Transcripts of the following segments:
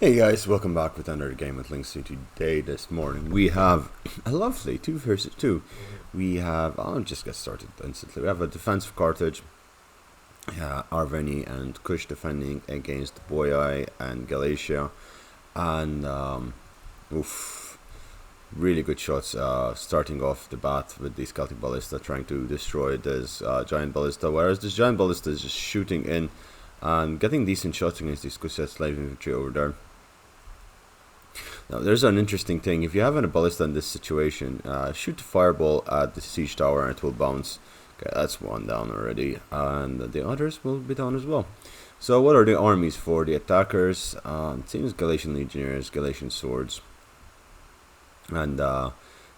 Hey guys, welcome back with another game with Links. Today, this morning, we have a lovely 2 versus 2. We have, I'll just get started instantly. We have a defensive Carthage, Arveni and Kush defending against Boyai and Galatia. And, really good shots starting off the bat with these Celtic Ballista trying to destroy this Giant Ballista. Whereas this Giant Ballista is just shooting in and getting decent shots against these Kush slave infantry over there. Now, there's an interesting thing. If you have a ballista in this situation, shoot the fireball at the siege tower and it will bounce. Okay, that's one down already, and the others will be down as well. So what are the armies for the attackers? It seems Galatian legionnaires, Galatian swords, and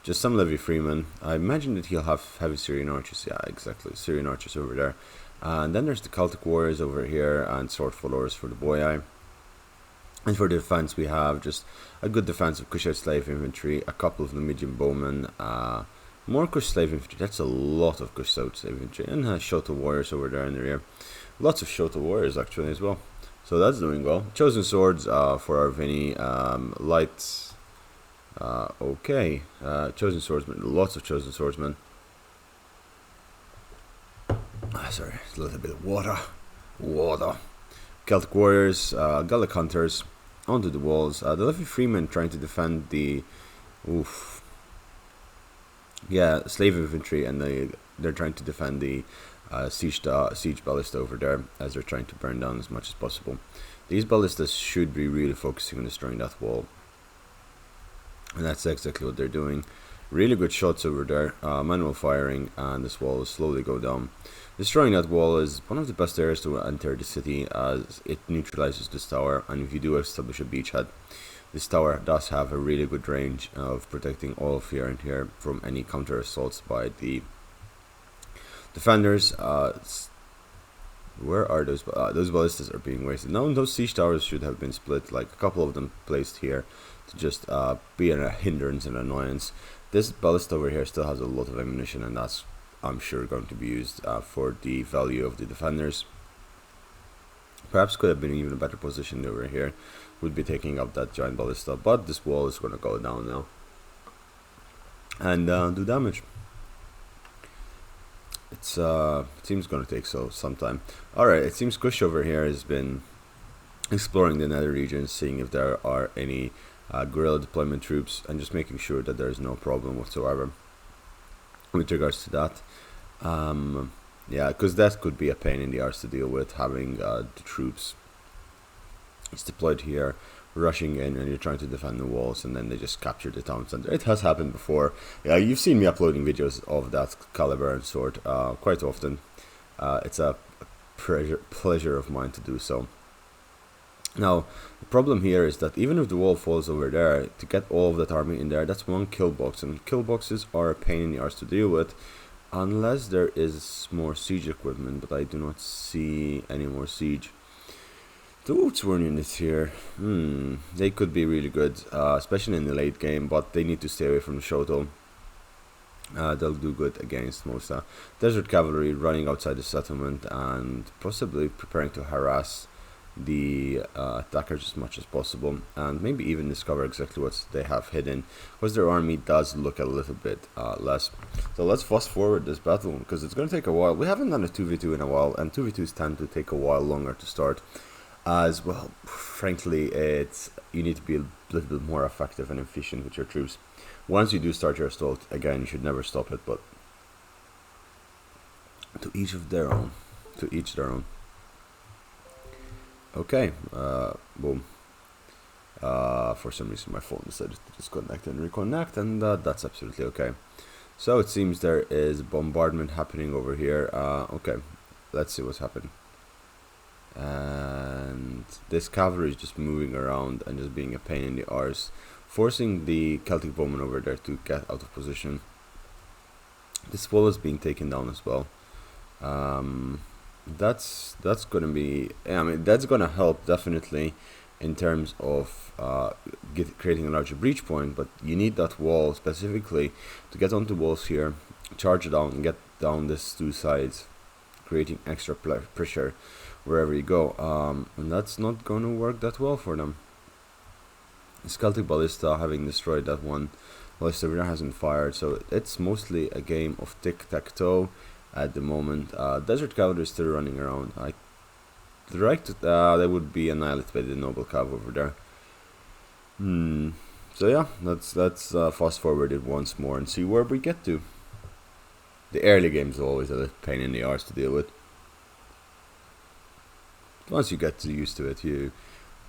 just some Levy Freeman. I imagine that he'll have heavy Syrian archers. Yeah, exactly, Syrian archers over there. And then there's the Celtic warriors over here and sword followers for the Boyai. And for the defense, we have just a good defense of Kushite slave infantry, a couple of Numidian bowmen, more Kush slave infantry. That's a lot of Kush slave infantry, and Shota warriors over there in the rear. Lots of Shota warriors actually as well. So that's doing well. Chosen swords for our Vinny, light. Okay, chosen swordsmen. Lots of chosen swordsmen. Sorry, a little bit of water. Celtic warriors, Gallic hunters. Onto the walls. The Levy Freemen trying to defend the slave infantry, and they're trying to defend the siege ballista over there as they're trying to burn down as much as possible. These ballistas should be really focusing on destroying that wall, and that's exactly what they're doing. Really good shots over there, manual firing, and this wall will slowly go down. Destroying that wall is one of the best areas to enter the city, as it neutralizes this tower, and if you do establish a beachhead, this tower does have a really good range of protecting all of here and here from any counter assaults by the defenders. Where are those? Those ballistas are being wasted. Now those siege towers should have been split, like a couple of them placed here to just be a hindrance and annoyance. This ballista over here still has a lot of ammunition, and that's, I'm sure, going to be used for the value of the defenders. Perhaps could have been even a better position over here. Would be taking up that giant ballista, but this wall is going to go down now and do damage. It seems going to take some time. Alright, it seems Kush over here has been exploring the nether regions, seeing if there are any guerrilla deployment troops, and just making sure that there is no problem whatsoever with regards to that. Yeah, because that could be a pain in the arse to deal with, having the troops deployed here, rushing in, and you're trying to defend the walls, and then they just capture the town center. It has happened before. Yeah, you've seen me uploading videos of that caliber and sword quite often. It's a pleasure of mine to do so. Now, the problem here is that even if the wall falls over there, to get all of that army in there, that's one kill box, and kill boxes are a pain in the arse to deal with, unless there is more siege equipment, but I do not see any more siege. The Wolfsworn units here, they could be really good, especially in the late game, but they need to stay away from the Shoto. They'll do good against most desert cavalry running outside the settlement and possibly preparing to harass the attackers as much as possible, and maybe even discover exactly what they have hidden, because their army does look a little bit less. So let's fast forward this battle, because it's going to take a while. We haven't done a 2v2 in a while, and 2v2s tend to take a while longer to start, as well. Frankly, you need to be a little bit more effective and efficient with your troops. Once you do start your assault, again, you should never stop it, but to each their own. Okay, boom. For some reason my phone decided to disconnect and reconnect, and that's absolutely okay. So it seems there is bombardment happening over here. Okay, let's see what's happening. And this cavalry is just moving around and just being a pain in the arse, forcing the Celtic bowmen over there to get out of position. This wall is being taken down as well. That's gonna be, that's gonna help definitely in terms of creating a larger breach point, but you need that wall specifically to get onto walls here, charge it down, and get down these two sides, creating extra pressure wherever you go, and that's not gonna work that well for them. Celtic Ballista, having destroyed that one, Ballista Winner hasn't fired, so it's mostly a game of tic-tac-toe at the moment. Desert Cavalry is still running around. They would be annihilated by the Noble Cav over there. So yeah, let's fast forward it once more and see where we get to. The early games are always a pain in the arse to deal with. Once you get used to it, you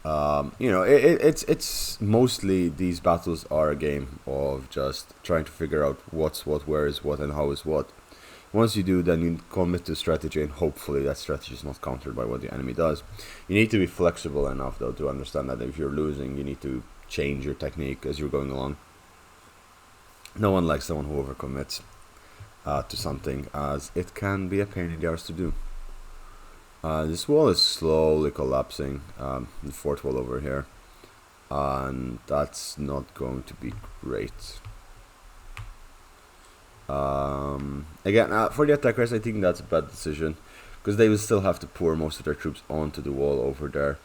know, it's mostly, these battles are a game of just trying to figure out what's what, where is what, and how is what. Once you do, then you commit to strategy, and hopefully that strategy is not countered by what the enemy does. You need to be flexible enough, though, to understand that if you're losing, you need to change your technique as you're going along. No one likes someone who overcommits to something, as it can be a pain in the arse to do. This wall is slowly collapsing, the fort wall over here, and that's not going to be great. Again, for the attackers, I think that's a bad decision, because they will still have to pour most of their troops onto the wall over there.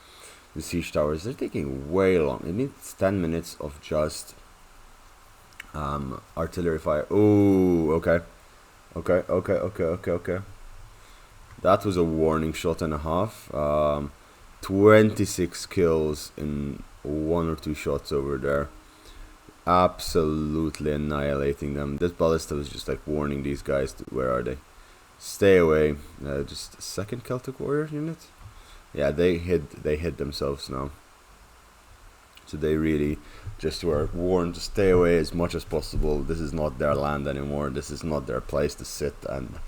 The siege towers, they're taking way long. It needs 10 minutes of just artillery fire. Ooh, okay. That was a warning shot and a half. 26 kills in 1 or 2 shots over there. Absolutely annihilating them. This ballista was just like warning these guys. Where are they? Stay away. Just second Celtic warrior unit. Yeah, they hid themselves now. So they really just were warned to stay away as much as possible. This is not their land anymore. This is not their place to sit and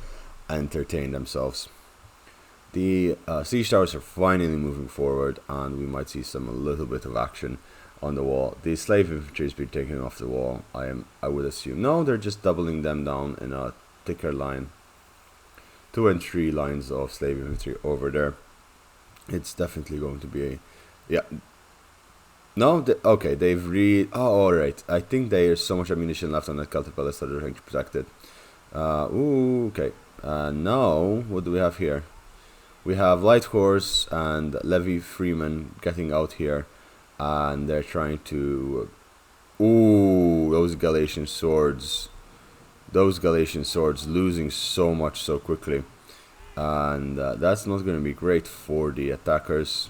entertain themselves. The siege towers are finally moving forward, and we might see a little bit of action on the wall. The slave infantry has been taken off the wall, I would assume. No, they're just doubling them down in a thicker line. 2 and 3 lines of slave infantry over there. It's definitely going to be no, okay, they've alright. I think there's so much ammunition left on that Celtic ballista that they're trying to protect it. Okay. Now, what do we have here? We have Light Horse and Levy Freeman getting out here, and they're trying to... those Galatian swords. Those Galatian swords losing so much so quickly. And that's not going to be great for the attackers.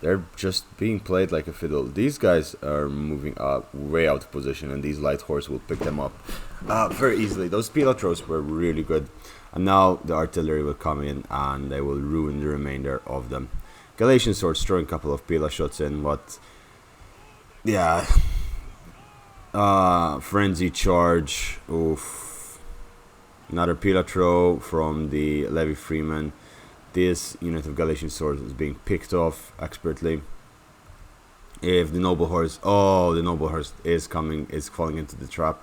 They're just being played like a fiddle. These guys are moving way out of position, and these Light Horse will pick them up very easily. Those pilot throws were really good. And now the artillery will come in, and they will ruin the remainder of them. Galatian swords throwing a couple of Pila shots in, but yeah, frenzy charge. Oof. Another Pila throw from the Levy Freeman. This unit of Galatian swords is being picked off expertly. If the noble horse, the noble horse is falling into the trap,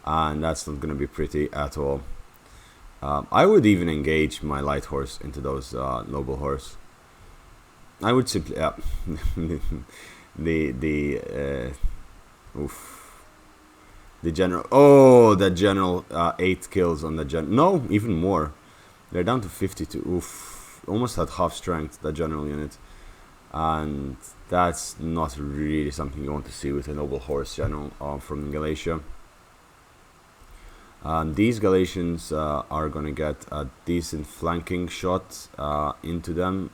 and that's not going to be pretty at all. I would even engage my light horse into those noble horse. I would simply the general. That general 8 kills on the general. No, even more. They're down to 52. Oof, almost at half strength, that general unit, and that's not really something you want to see with a noble horse general from Galatia. These Galatians are going to get a decent flanking shot into them.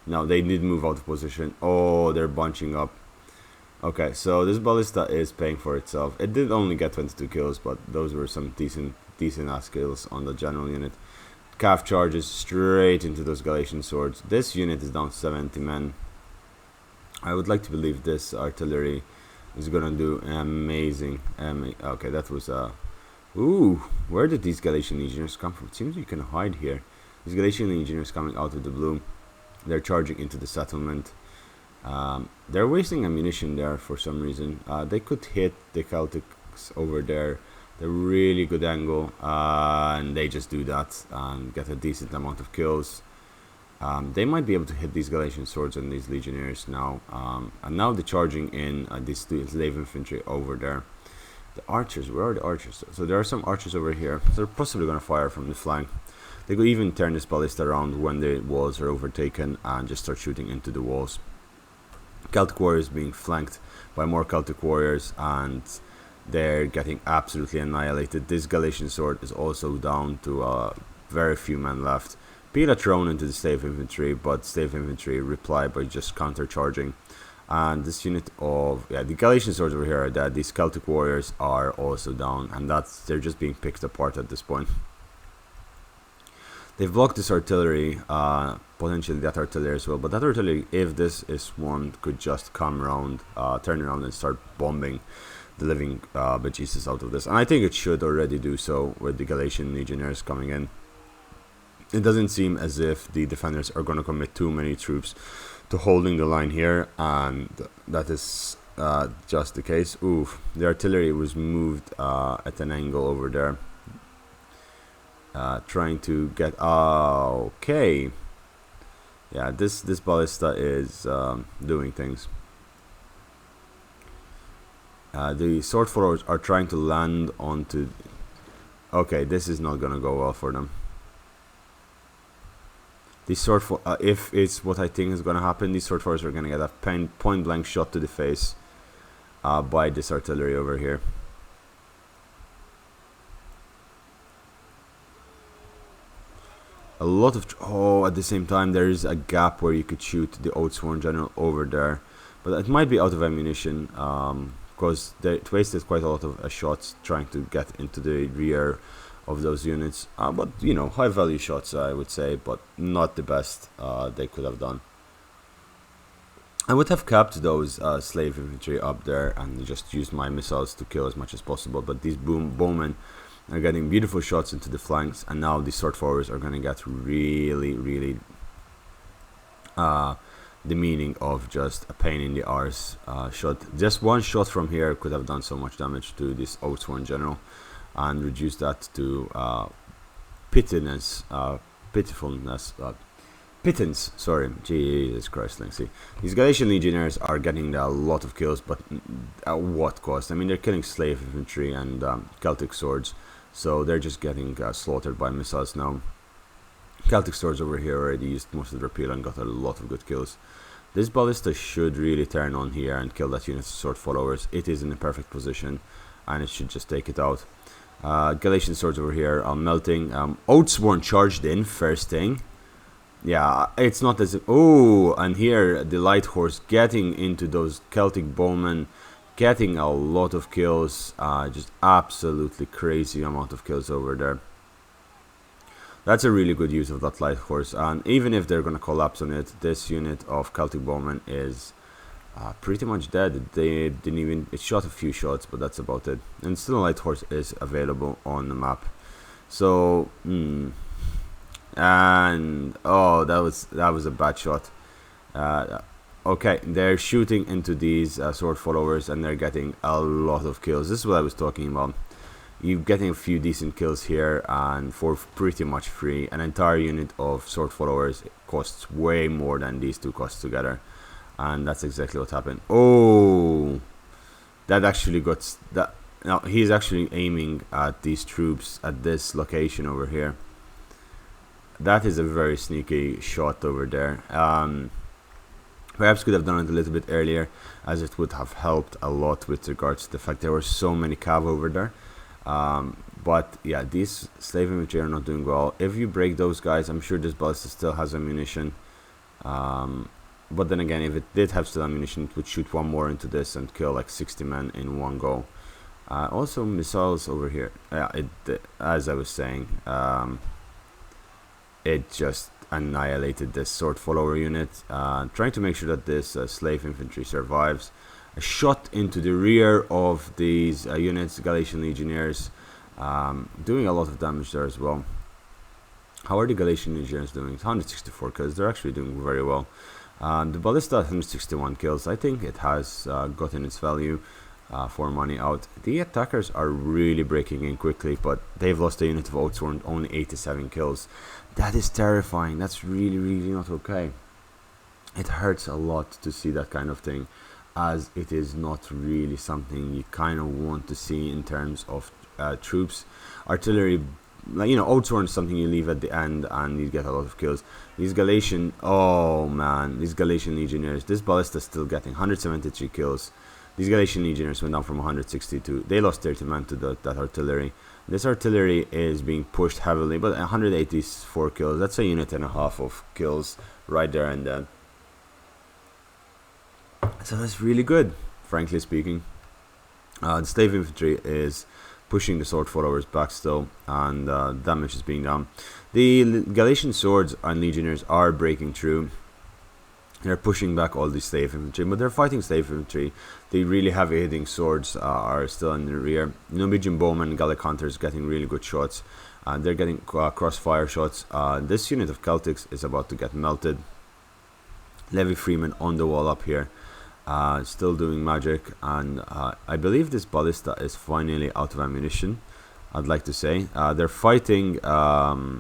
Now, they did move out of position. Oh, they're bunching up. Okay, so this ballista is paying for itself. It did only get 22 kills, but those were some decent ass kills on the general unit. Calf charges straight into those Galatian swords. This unit is down to 70 men. I would like to believe this artillery is going to do amazing. Okay, that was where did these Galatian legionnaires come from? It seems you can hide here. These Galatian legionnaires coming out of the blue. They're charging into the settlement. They're wasting ammunition there for some reason. They could hit the Celtics over there. They're really good angle, and they just do that and get a decent amount of kills. They might be able to hit these Galatian swords and these legionnaires now. And now they're charging in these slave infantry over there. The archers, where are the archers? So there are some archers over here. So they're possibly going to fire from the flank. They could even turn this ballista around when the walls are overtaken and just start shooting into the walls. Celtic warriors being flanked by more Celtic warriors, and they're getting absolutely annihilated. This Galatian sword is also down to very few men left. Pila thrown into the slave infantry, but slave infantry reply by just countercharging. And this unit of the Galatian swords over here are dead. These Celtic warriors are also down, and they're just being picked apart at this point. They've blocked this artillery, potentially that artillery as well. But that artillery, if this is one, could just come around, turn around and start bombing the living bejesus out of this. And I think it should already do so with the Galatian legionnaires coming in. It doesn't seem as if the defenders are going to commit too many troops to holding the line here, and that is just the case. Oof, the artillery was moved at an angle over there. Trying to get okay. Yeah, this ballista is doing things. The sword followers are trying to land onto. Okay, this is not gonna go well for them. These sword if it's what I think is gonna happen, these sword followers are gonna get a point blank shot to the face by this artillery over here. A lot of at the same time there is a gap where you could shoot the Oathsworn General over there, but it might be out of ammunition because they wasted quite a lot of shots trying to get into the rear of those units. But you know, high value shots I would say, but not the best they could have done. I would have capped those slave infantry up there and just used my missiles to kill as much as possible, but these bowmen are getting beautiful shots into the flanks, and now the sword followers are going to get really the meaning of just a pain in the arse shot. Just one shot from here could have done so much damage to this Oathsworn General and reduce that to pittance. Sorry, Jesus Christ, Linksy. These Galatian legionnaires are getting a lot of kills, but at what cost? I mean, they're killing slave infantry and Celtic swords, so they're just getting slaughtered by missiles now. Celtic swords over here already used most of their peel and got a lot of good kills. This ballista should really turn on here and kill that unit of sword followers. It is in a perfect position, and it should just take it out. Galatian swords over here are melting. Oathsworn charged in first thing. Yeah, it's not as if... Oh, and here the light horse getting into those Celtic bowmen, getting a lot of kills. Just absolutely crazy amount of kills over there. That's a really good use of that light horse, and even if they're going to collapse on it, this unit of Celtic bowmen is pretty much dead. They didn't even... It shot a few shots, but that's about it. And still a light horse is available on the map. So... And oh, that was a bad shot. Okay, they're shooting into these sword followers, and they're getting a lot of kills. This is what I was talking about. You're getting a few decent kills here, and for pretty much free. An entire unit of sword followers costs way more than these two costs together, and that's exactly what happened. Oh, that actually got that. Now he's actually aiming at these troops at this location over here. That is a very sneaky shot over there. Perhaps could have done it a little bit earlier, as it would have helped a lot with regards to the fact there were so many cav over there. But yeah, these slave infantry are not doing well. If you break those guys, I'm sure this ballista still has ammunition. But then again, if it did have still ammunition, it would shoot one more into this and kill like 60 men in one go. Also missiles over here. As I was saying, it just annihilated this sword follower unit, trying to make sure that this slave infantry survives. A shot into the rear of these units, Galatian legionnaires, doing a lot of damage there as well. How are the Galatian legionnaires doing? 164 kills. They're actually doing very well. The ballista 161 kills. I think it has gotten its value for money out. The attackers are really breaking in quickly, but they've lost a unit of Oathsworn, only 87 kills. That is terrifying. That's really not okay. It hurts a lot to see that kind of thing, as it is not really something you kind of want to see in terms of troops. Artillery like, you know, Outsworn is something you leave at the end and you get a lot of kills. These Galatian, oh man, these Galatian Legionnaires, this Ballista is still getting 173 kills. These Galatian Legionnaires went down from 162. They lost 30 men to that artillery. This artillery is being pushed heavily, but 184 kills. That's a unit and a half of kills right there and then. So that's really good, frankly speaking. The Slave Infantry is pushing the sword followers back still, and damage is being done. The Galatian swords and legionnaires are breaking through. They're pushing back all the slave infantry, but they're fighting slave infantry. The really heavy hitting swords are still in the rear. Numidian bowmen, Gallic hunters getting really good shots. They're getting crossfire shots. This unit of Celtics is about to get melted. Levy Freeman on the wall up here. Still doing magic, and I believe this ballista is finally out of ammunition, I'd like to say. They're fighting, yeah,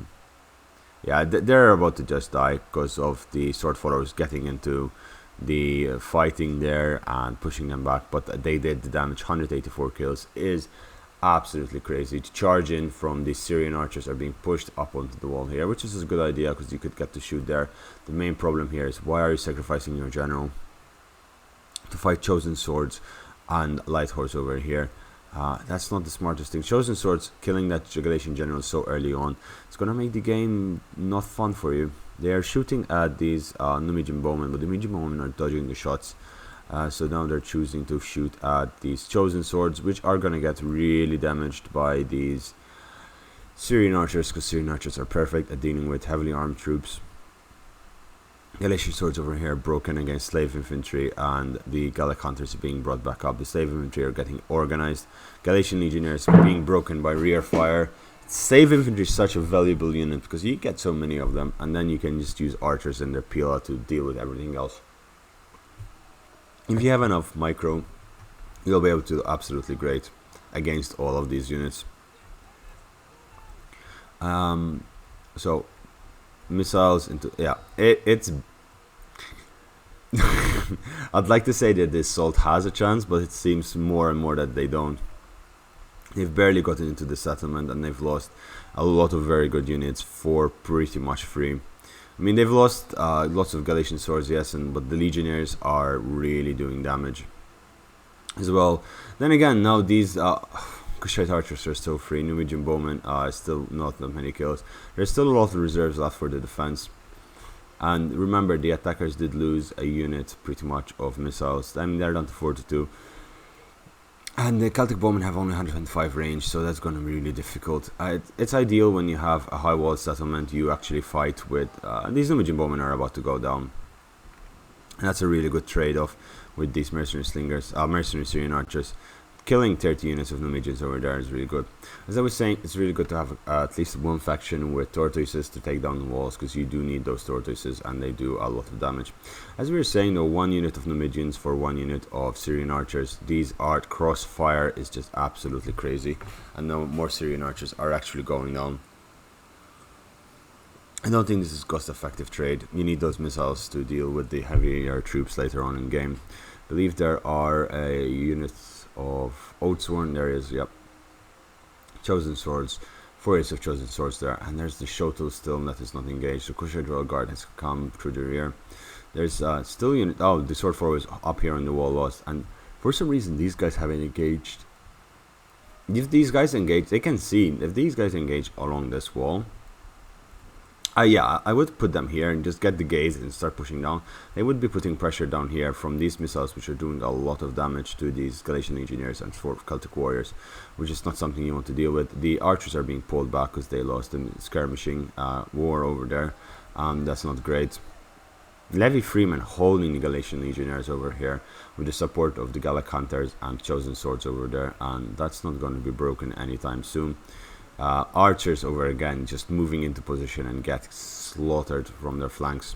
they're about to just die because of the sword followers getting into the fighting there and pushing them back, but they did the damage. 184 kills is absolutely crazy. To charge in from the Syrian archers are being pushed up onto the wall here, which is a good idea because you could get to shoot there. The main problem here is, why are you sacrificing your general to fight chosen swords and light horse over here? That's not the smartest thing. Chosen swords killing that Galatian general so early on, it's gonna make the game not fun for you. They are shooting at these Numidian bowmen, but the Numidian bowmen are dodging the shots. So now they're choosing to shoot at these chosen swords, which are gonna get really damaged by these Syrian archers, because Syrian archers are perfect at dealing with heavily armed troops. Galatian swords over here broken against slave infantry, and the Gallic hunters are being brought back up. The slave infantry are getting organized. Galatian legionnaires being broken by rear fire. Slave infantry is such a valuable unit because you get so many of them, and then you can just use archers and their pila to deal with everything else. If you have enough micro, you'll be able to do absolutely great against all of these units. So missiles into, yeah, it's I'd like to say that this assault has a chance, but it seems more and more that they don't. They've barely gotten into the settlement, and they've lost a lot of very good units for pretty much free. I mean, they've lost lots of Galatian swords, yes, but the legionnaires are really doing damage as well. Then again, now these Kushite archers are still free. Numidian bowmen still not that many kills. There's still a lot of reserves left for the defense. And remember, the attackers did lose a unit pretty much of missiles. I mean, they're down to 42. And the Celtic bowmen have only 125 range, so that's going to be really difficult. It's ideal when you have a high wall settlement, you actually fight with... these Numidian bowmen are about to go down. And that's a really good trade-off with these mercenary slingers, mercenary Syrian archers. Killing 30 units of Numidians over there is really good. As I was saying, it's really good to have at least one faction with tortoises to take down the walls, because you do need those tortoises and they do a lot of damage. As we were saying though, 1 unit of Numidians for 1 unit of Syrian archers. These art crossfire is just absolutely crazy, and now more Syrian archers are actually going down. I don't think this is cost effective trade. You need those missiles to deal with the heavier troops later on in game. I believe there are units of Outsworn, there is, yep, chosen swords, 4 units of chosen swords there, and there's the Shotel still that is not engaged. The Kushite Royal Guard has come through the rear. There's still unit, oh, the sword forward up here on the wall lost, and for some reason these guys haven't engaged. If these guys engage, they can see, if these guys engage along this wall, yeah, I would put them here and just get the gaze and start pushing down. They would be putting pressure down here from these missiles, which are doing a lot of damage to these Galatian legionnaires and Celtic warriors, which is not something you want to deal with. The archers are being pulled back because they lost in skirmishing war over there. That's not great. Levy Freeman holding the Galatian legionnaires over here with the support of the Gallic hunters and chosen swords over there, and that's not going to be broken anytime soon. Archers over again just moving into position and get slaughtered from their flanks.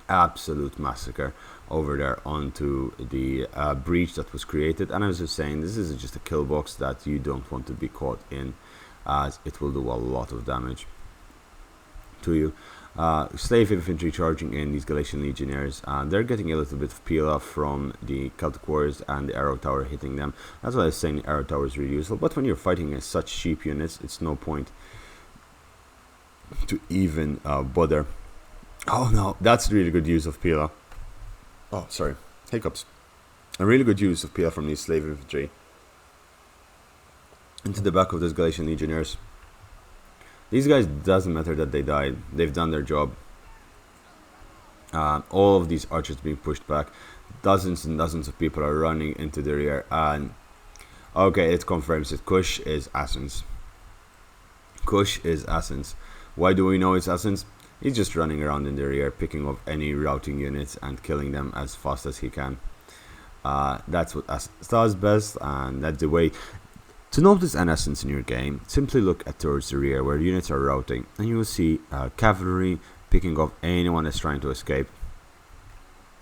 Absolute massacre over there onto the breach that was created. And I was just saying, this is just a kill box that you don't want to be caught in, as it will do a lot of damage to you. Slave infantry charging in these Galatian legionnaires. They're getting a little bit of peel off from the Celtic warriors and the arrow tower hitting them. That's why I was saying the arrow tower is really useful. But when you're fighting as such cheap units, it's no point to even bother. Oh no, that's really good use of peel. Oh, sorry, hiccups. A really good use of peel from these slave infantry into the back of those Galatian legionnaires. These guys, doesn't matter that they died. They've done their job. All of these archers being pushed back. Dozens and dozens of people are running into the rear. And okay, it confirms that Kush is Athens. Kush is Athens. Why do we know it's Athens? He's just running around in the rear, picking up any routing units and killing them as fast as he can. That's what Athens does best, and that's the way. To notice an Essence in your game, simply look at towards the rear where units are routing, and you will see cavalry picking off anyone that's trying to escape.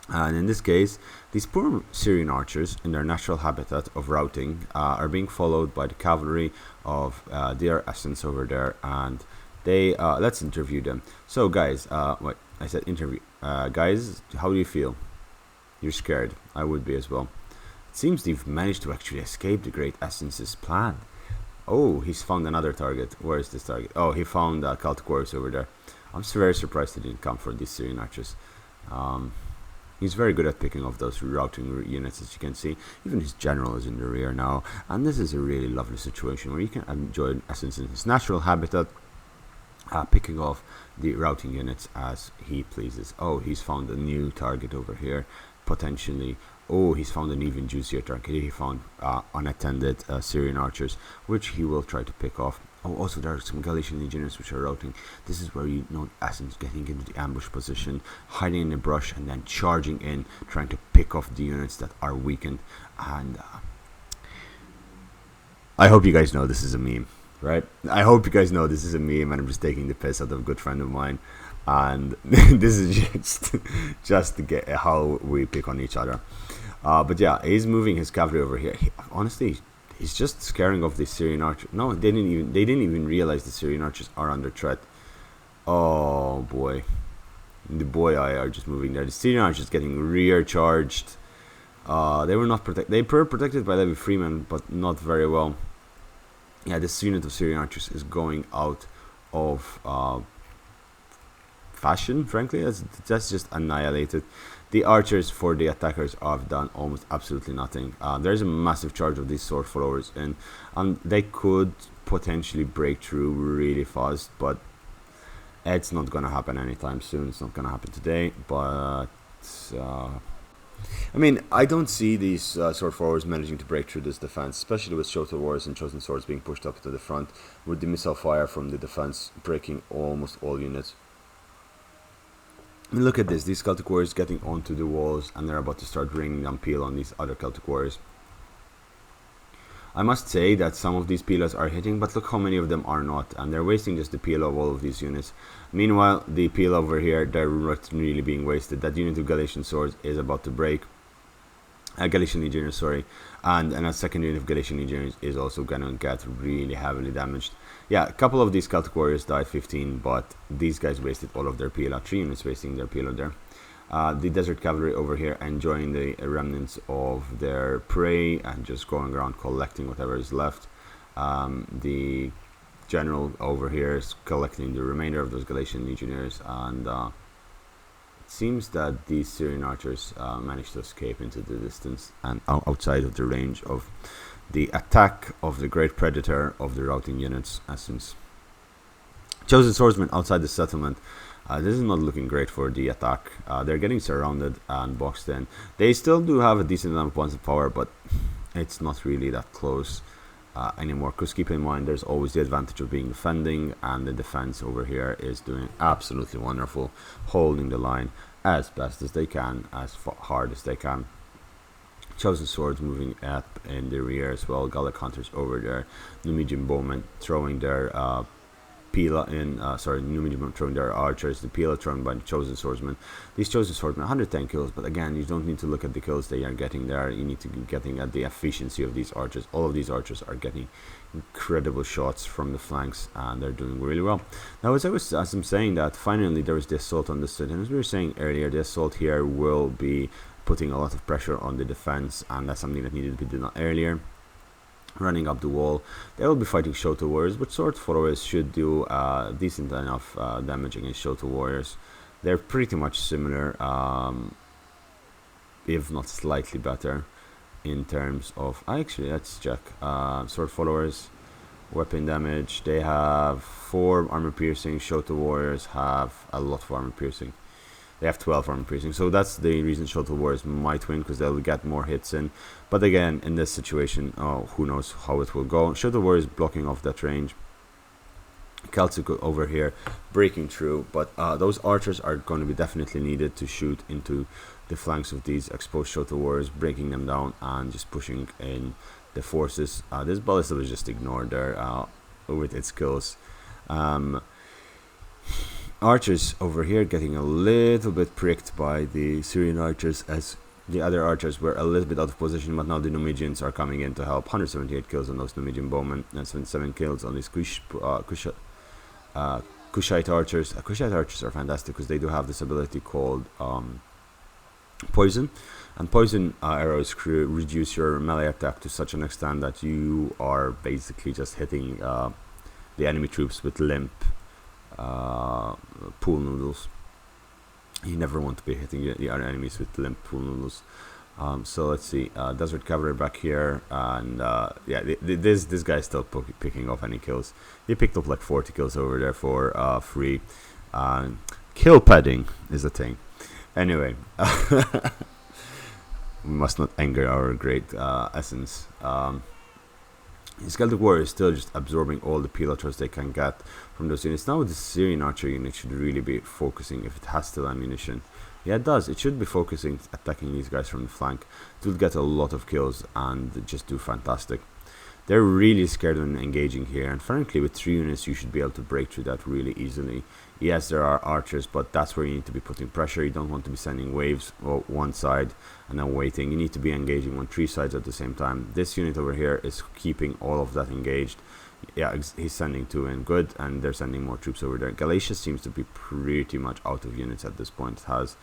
And in this case, these poor Syrian archers, in their natural habitat of routing, are being followed by the cavalry of their Essence over there, and they let's interview them. So guys, wait, I said interview. Guys, how do you feel? You're scared. I would be as well. It seems they've managed to actually escape the Great Essence's plan. Oh, he's found another target. Where is this target? Oh, he found Celtic warriors over there. I'm very surprised he didn't come for these Syrian archers. He's very good at picking off those routing units, as you can see. Even his general is in the rear now. And this is a really lovely situation where you can enjoy Essence in his natural habitat, picking off the routing units as he pleases. Oh, he's found a new target over here, potentially. Oh, he's found an even juicier target. He found unattended Syrian archers, which he will try to pick off. Oh, also there are some Galatian legionnaires which are routing. This is where you know Athens getting into the ambush position, hiding in the brush, and then charging in, trying to pick off the units that are weakened. And I hope you guys know this is a meme, right? I hope you guys know this is a meme, and I'm just taking the piss out of a good friend of mine. And this is just to get how we pick on each other. But yeah, he's moving his cavalry over here. Honestly, he's just scaring off the Syrian archers. No, they didn't even realize the Syrian archers are under threat. Oh boy, the boy are just moving there. The Syrian archers getting rear charged. They were not protected. They were protected by level 3 men, but not very well. Yeah, this unit of Syrian archers is going out of fashion, frankly. That's just annihilated. The archers for the attackers have done almost absolutely nothing. There's a massive charge of these sword followers, and they could potentially break through really fast, but it's not gonna happen anytime soon. It's not gonna happen today, but I mean, I don't see these sword followers managing to break through this defense, especially with Totalwarbro and Chosen Swords being pushed up to the front, with the missile fire from the defense breaking almost all units. I mean, look at this, these Celtic warriors getting onto the walls, and they're about to start raining down peel on these other Celtic warriors. I must say that some of these peelers are hitting, but look how many of them are not, and they're wasting just the peel of all of these units. Meanwhile, the peel over here, they're not really being wasted. That unit of Galatian swords is about to break. Galatian legionnaires, sorry, and a second unit of Galatian legionnaires is also gonna get really heavily damaged. Yeah, a couple of these Celtic warriors died, 15, but these guys wasted all of their PLA. 3 units wasting their PLA there. The desert cavalry over here enjoying the remnants of their prey and just going around collecting whatever is left. The general over here is collecting the remainder of those Galatian legionnaires, and it seems that these Syrian archers managed to escape into the distance and outside of the range of the attack of the great predator of the routing units, Essence. Chosen swordsmen outside the settlement. This is not looking great for the attack. They're getting surrounded and boxed in. They still do have a decent amount of points of power, but it's not really that close anymore. Because keep in mind, there's always the advantage of being defending, and the defense over here is doing absolutely wonderful, holding the line as best as they can, as hard as they can. Chosen swords moving up in the rear as well. Gallic hunters over there. Numidian bowmen throwing their Pila new medium throwing their archers, the Pila thrown by the chosen swordsman. These chosen swordsmen, 110 kills, but again, you don't need to look at the kills they are getting there. You need to be getting at the efficiency of these archers. All of these archers are getting incredible shots from the flanks, and they're doing really well. Now, as I'm saying that, finally there is the assault on the city, and as we were saying earlier, the assault here will be putting a lot of pressure on the defense, and that's something that needed to be done earlier. Running up the wall, they will be fighting Shoto warriors, but sword followers should do decent enough damage against Shoto warriors. They're pretty much similar, if not slightly better, in terms of. Actually, let's check. Sword followers, weapon damage. They have 4 armor piercing. Shoto warriors have a lot of armor piercing. They have 12 armor piercing, so that's the reason Shoto warriors might win, because they'll get more hits in. But again, in this situation, who knows how it will go. Shoto warriors blocking off that range. Keltsuko over here breaking through, but those archers are going to be definitely needed to shoot into the flanks of these exposed Shoto warriors, breaking them down and just pushing in the forces. This ballista was just ignored there with its kills. Archers over here getting a little bit pricked by the Syrian archers, as the other archers were a little bit out of position, but now the Numidians are coming in to help. 178 kills on those Numidian bowmen, and 77 kills on these Kushite archers. Kushite archers are fantastic because they do have this ability called poison, and poison arrows reduce your melee attack to such an extent that you are basically just hitting the enemy troops with limp pool noodles. You never want to be hitting the other enemies with limp pool noodles. So let's see, Desert Cavalry back here, and yeah, this guy is still picking off any kills. He picked up like 40 kills over there for free. Kill padding is a thing. Anyway, we must not anger our great essence. His Celtic warrior is still just absorbing all the pilators they can get from those units. Now the Syrian archer unit should really be focusing, if it has still ammunition. Yeah, it does. It should be focusing, attacking these guys from the flank. It will get a lot of kills and just do fantastic. They're really scared of engaging here, and frankly with 3 units you should be able to break through that really easily. Yes, there are archers, but that's where you need to be putting pressure. You don't want to be sending waves one side and then waiting. You need to be engaging on 3 sides at the same time. This unit over here is keeping all of that engaged. Yeah, he's sending 2 in, good, and they're sending more troops over there. Galatia seems to be pretty much out of units at this point. It has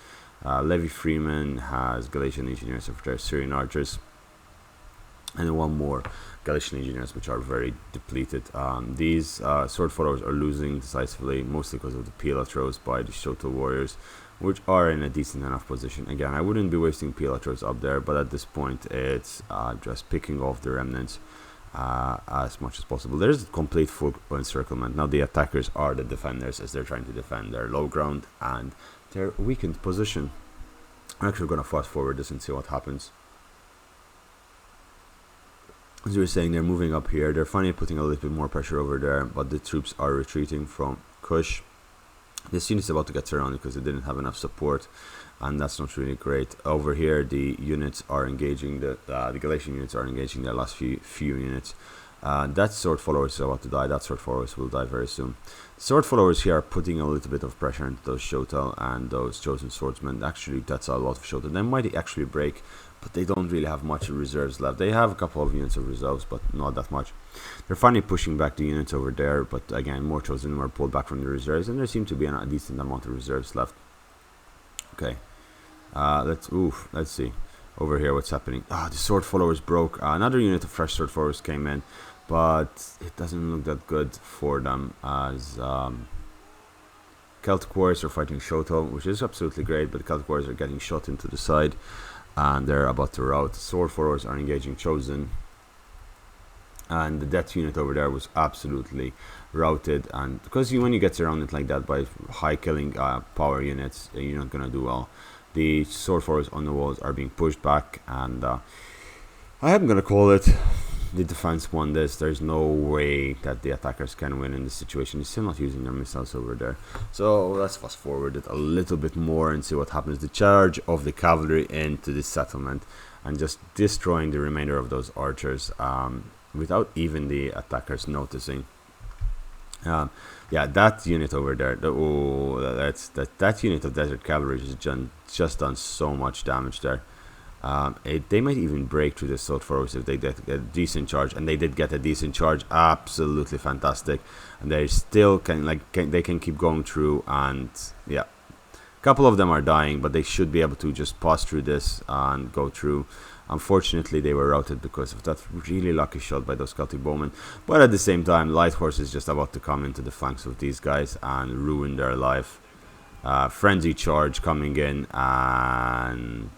Levi Freeman, has Galatian engineers over there, Syrian archers, and then 1 more Galatian engineers, which are very depleted. These sword followers are losing decisively, mostly because of the Pila throws by the Shoto warriors, which are in a decent enough position. Again, I wouldn't be wasting Pila throws up there, but at this point it's just picking off the remnants as much as possible. There's a complete full encirclement. Now the attackers are the defenders, as they're trying to defend their low ground and their weakened position. I'm actually going to fast forward this and see what happens. As we were saying, they're moving up here. They're finally putting a little bit more pressure over there, but the troops are retreating from Kush. This unit's about to get surrounded because they didn't have enough support, and that's not really great. Over here, the units are engaging, the Galatian units are engaging their last few units. That sword follower is about to die. That sword followers will die very soon. Sword followers here are putting a little bit of pressure into those Shoto and those chosen swordsmen. Actually, that's a lot of Shoto. They might actually break, but they don't really have much reserves left. They have a couple of units of reserves, but not that much. They're finally pushing back the units over there, but again, more chosen were pulled back from the reserves, and there seem to be a decent amount of reserves left. Okay, let's see over here what's happening. The sword followers broke. Another unit of fresh sword followers came in, but it doesn't look that good for them, as Celtic warriors are fighting Shoto, which is absolutely great, but the Celtic warriors are getting shot into the side and they're about to rout. Sword followers are engaging chosen, and the death unit over there was absolutely routed. And because when you get surrounded like that by high killing power units, you're not gonna do well. The sword followers on the walls are being pushed back, and I am gonna call it. The defense won this. There's no way that the attackers can win in this situation. They're still not using their missiles over there. So let's fast forward it a little bit more and see what happens. The charge of the cavalry into this settlement and just destroying the remainder of those archers without even the attackers noticing. Um, yeah, that unit over there. That unit of desert cavalry has just done so much damage there. They might even break through the assault force if they get a decent charge, and they did get a decent charge. Absolutely fantastic, and they still they can keep going through. And yeah, a couple of them are dying, but they should be able to just pass through this and go through. Unfortunately, they were routed because of that really lucky shot by those Celtic bowmen. But at the same time, light horse is just about to come into the flanks of these guys and ruin their life. Frenzy charge coming in, and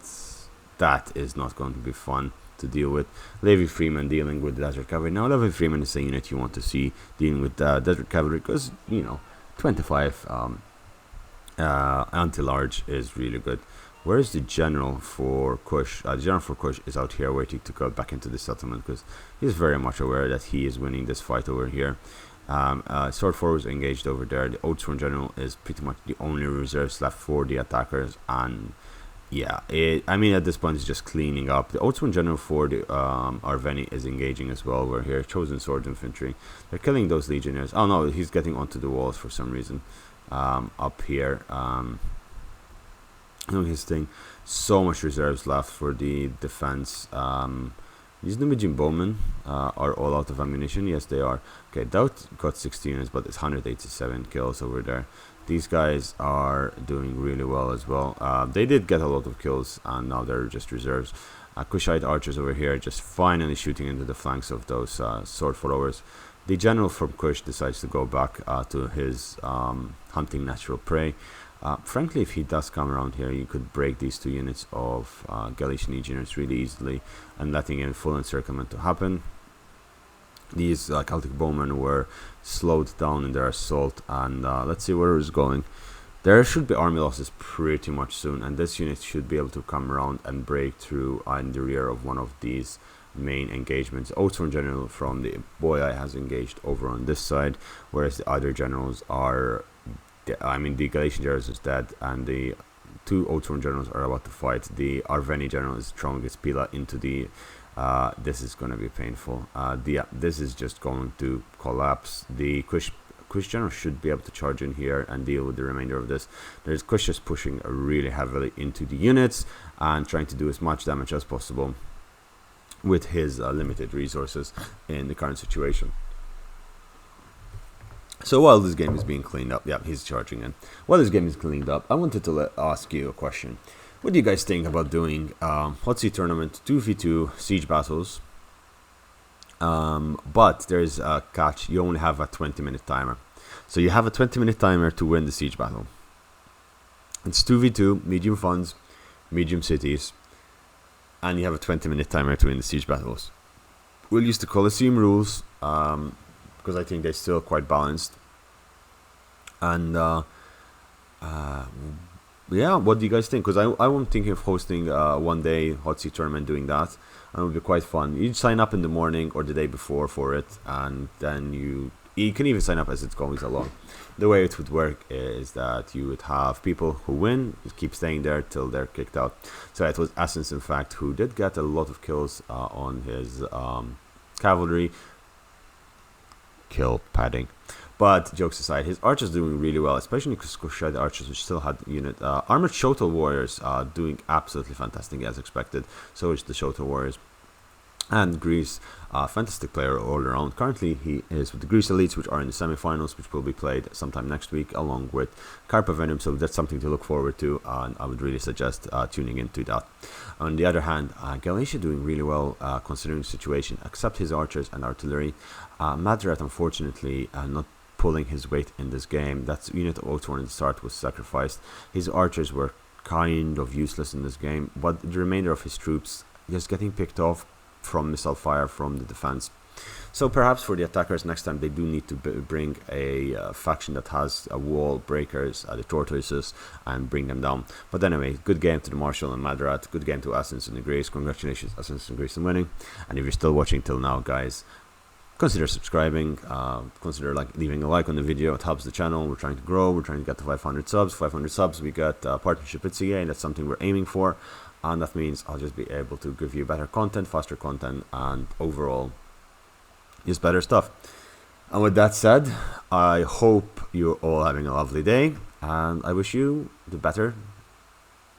that is not going to be fun to deal with. Levi Freeman dealing with Desert Cavalry. Now, Levi Freeman is a unit you want to see dealing with Desert Cavalry because, 25 anti-large is really good. Where is the general for Kush? The general for Kush is out here waiting to go back into the settlement because he's very much aware that he is winning this fight over here. Sword forwards engaged over there. The Old Sworn General is pretty much the only reserves left for the attackers, and yeah, at this point it's just cleaning up. The Old Sworn General for the Arveni is engaging as well. We're here, Chosen Sword Infantry. They're killing those legionnaires. Oh no, he's getting onto the walls for some reason. Up here, doing his thing. So much reserves left for the defense. These Numidian bowmen are all out of ammunition. Yes, they are. Okay, Doubt got 60 units, but it's 187 kills over there. These guys are doing really well as well. They did get a lot of kills, and now they're just reserves. Kushite archers over here just finally shooting into the flanks of those sword followers. The general from Kush decides to go back to his hunting natural prey. Frankly, if he does come around here, you could break these two units of Galician legionnaires really easily and letting in full encirclement to happen. These Celtic bowmen were slowed down in their assault, and let's see where it's going. There should be army losses pretty much soon, and this unit should be able to come around and break through in the rear of one of these main engagements. Old Sworn General from the Boyai has engaged over on this side, whereas the other generals are... the Galician general is dead, and the two Old Sworn generals are about to fight. The Arveni general is throwing his pila into the... this is going to be painful. This is just going to collapse. The Kush general should be able to charge in here and deal with the remainder of this. There's Kush just pushing really heavily into the units and trying to do as much damage as possible with his limited resources in the current situation. So while this game is being cleaned up, yeah, he's charging in. While this game is cleaned up, I wanted to ask you a question. What do you guys think about doing HOTC tournament 2v2 siege battles? But there's a catch. You only have a 20-minute timer. So you have a 20-minute timer to win the siege battle. It's 2v2, medium funds, medium cities, and you have a 20-minute timer to win the siege battles. We'll use the Colosseum rules, because I think they're still quite balanced. And yeah, what do you guys think? Because I'm thinking of hosting one day HOTC tournament, doing that, and it would be quite fun. You sign up in the morning or the day before for it, and then you can even sign up as it goes along. The way it would work is that you would have people who win keep staying there till they're kicked out. So it was Essence, in fact, who did get a lot of kills on his cavalry. Kill padding. But jokes aside, his archers doing really well, especially because Kushite archers, which still had unit. Armored Shotel warriors doing absolutely fantastic as expected. So is the Shotel warriors. And Greece, fantastic player all around. Currently, he is with the Greece Elites, which are in the semi-finals, which will be played sometime next week, along with Carpa Venom. So that's something to look forward to, and I would really suggest tuning into that. On the other hand, Galicia doing really well considering the situation, except his archers and artillery. Madrat, unfortunately, not pulling his weight in this game. That unit of O2 in the start was sacrificed. His archers were kind of useless in this game, but the remainder of his troops just getting picked off from missile fire from the defense. So perhaps for the attackers next time they do need to bring a faction that has wall breakers, the tortoises, and bring them down. But anyway, good game to the Marshal and Madrat, good game to Essence and the Grace. Congratulations Essence and Grace on winning. And if you're still watching till now, guys, consider subscribing, consider leaving a like on the video. It helps the channel. We're trying to grow, we're trying to get to 500 subs. We got partnership with CA, that's something we're aiming for. And that means I'll just be able to give you better content, faster content, and overall just better stuff. And with that said, I hope you're all having a lovely day, and I wish you the better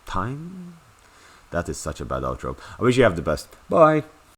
time. That is such a bad outro. I wish you have the best. Bye.